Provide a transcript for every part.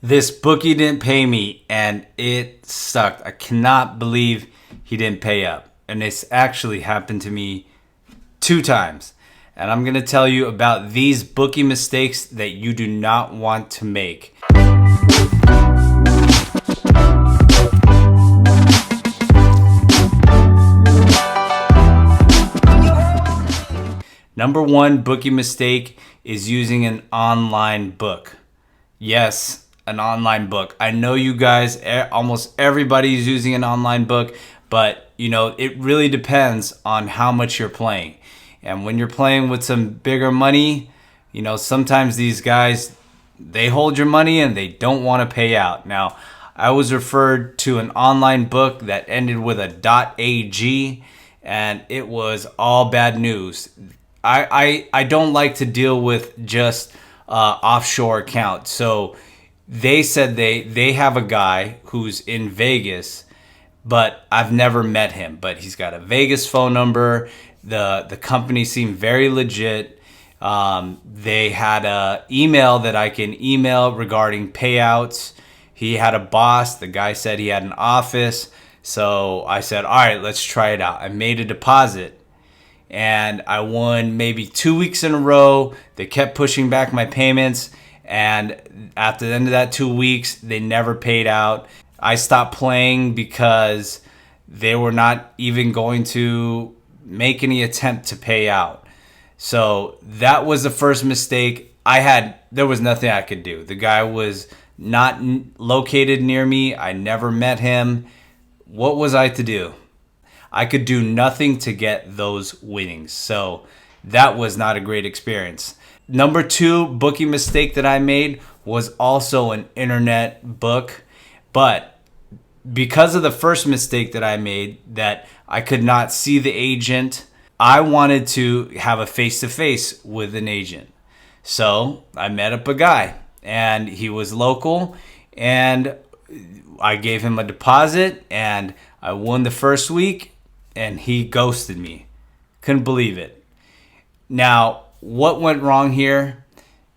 This bookie didn't pay me and it sucked. I cannot believe he didn't pay up. And this actually happened to me 2 times. And I'm going to tell you about these bookie mistakes that you do not want to make. Number 1 bookie mistake is using an online book. Yes, an online book. I know you guys, almost everybody is using an online book, but it really depends on how much you're playing. And when you're playing with some bigger money, sometimes these guys, they hold your money and they don't want to pay out. Now, I was referred to an online book that ended with a .ag, and it was all bad news. I don't like to deal with just offshore accounts. So they said they have a guy who's in Vegas, but I've never met him. But he's got a Vegas phone number. The company seemed very legit. They had a email that I can email regarding payouts. He had a boss. The guy said he had an office. So I said, all right, let's try it out. I made a deposit. And I won maybe 2 weeks in a row. They kept pushing back my payments. And after the end of that 2 weeks, they never paid out. I stopped playing because they were not even going to make any attempt to pay out. So that was the first mistake. There was nothing I could do. The guy was not located near me. I never met him. What was I to do? I could do nothing to get those winnings. So that was not a great experience. Number 2 bookie mistake that I made was also an internet book. But because of the first mistake that I made, that I could not see the agent, I wanted to have a face-to-face with an agent. So I met up a guy, and he was local, and I gave him a deposit, and I won the first week. And he ghosted me. Couldn't believe it. Now, what went wrong here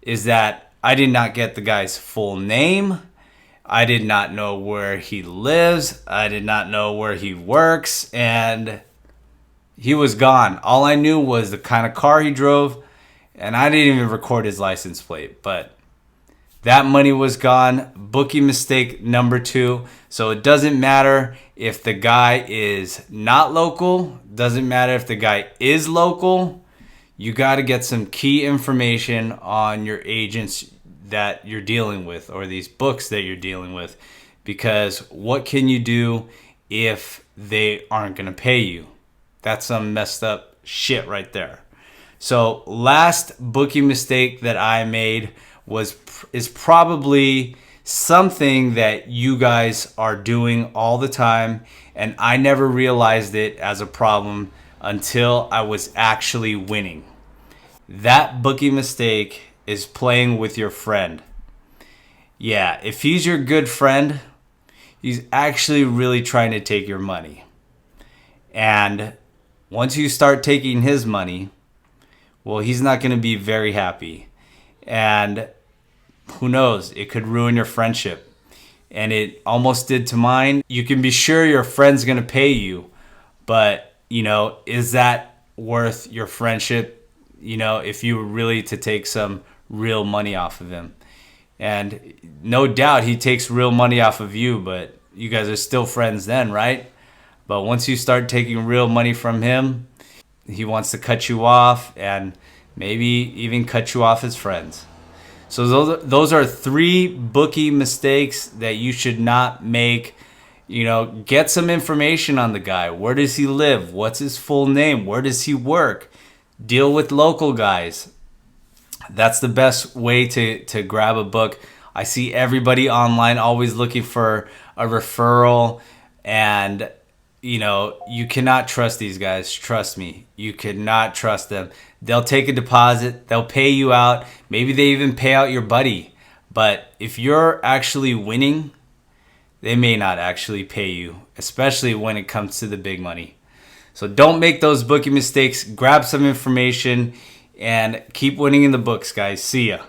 is that I did not get the guy's full name. I did not know where he lives. I did not know where he works. And he was gone. All I knew was the kind of car he drove. And I didn't even record his license plate. But that money was gone. Bookie mistake number 2. So it doesn't matter if the guy is not local. Doesn't matter if the guy is local. You got to get some key information on your agents that you're dealing with, or these books that you're dealing with. Because what can you do if they aren't going to pay you? That's some messed up shit right there. So last bookie mistake that I made is probably something that you guys are doing all the time, and I never realized it as a problem until I was actually winning. That bookie mistake is playing with your friend. Yeah, if he's your good friend, he's actually really trying to take your money. And once you start taking his money, well, he's not going to be very happy. And who knows, it could ruin your friendship. And it almost did to mine. You can be sure your friend's going to pay you, but, is that worth your friendship, if you were really to take some real money off of him? And no doubt he takes real money off of you, but you guys are still friends then, right? But once you start taking real money from him, he wants to cut you off and maybe even cut you off as friends. So those are 3 bookie mistakes that you should not make. Get some information on the guy. Where does he live? What's his full name? Where does he work? Deal with local guys. That's the best way to grab a book. I see everybody online always looking for a referral, and you cannot trust these guys. Trust me. You cannot trust them. They'll take a deposit. They'll pay you out. Maybe they even pay out your buddy. But if you're actually winning, they may not actually pay you, especially when it comes to the big money. So don't make those bookie mistakes. Grab some information and keep winning in the books, guys. See ya.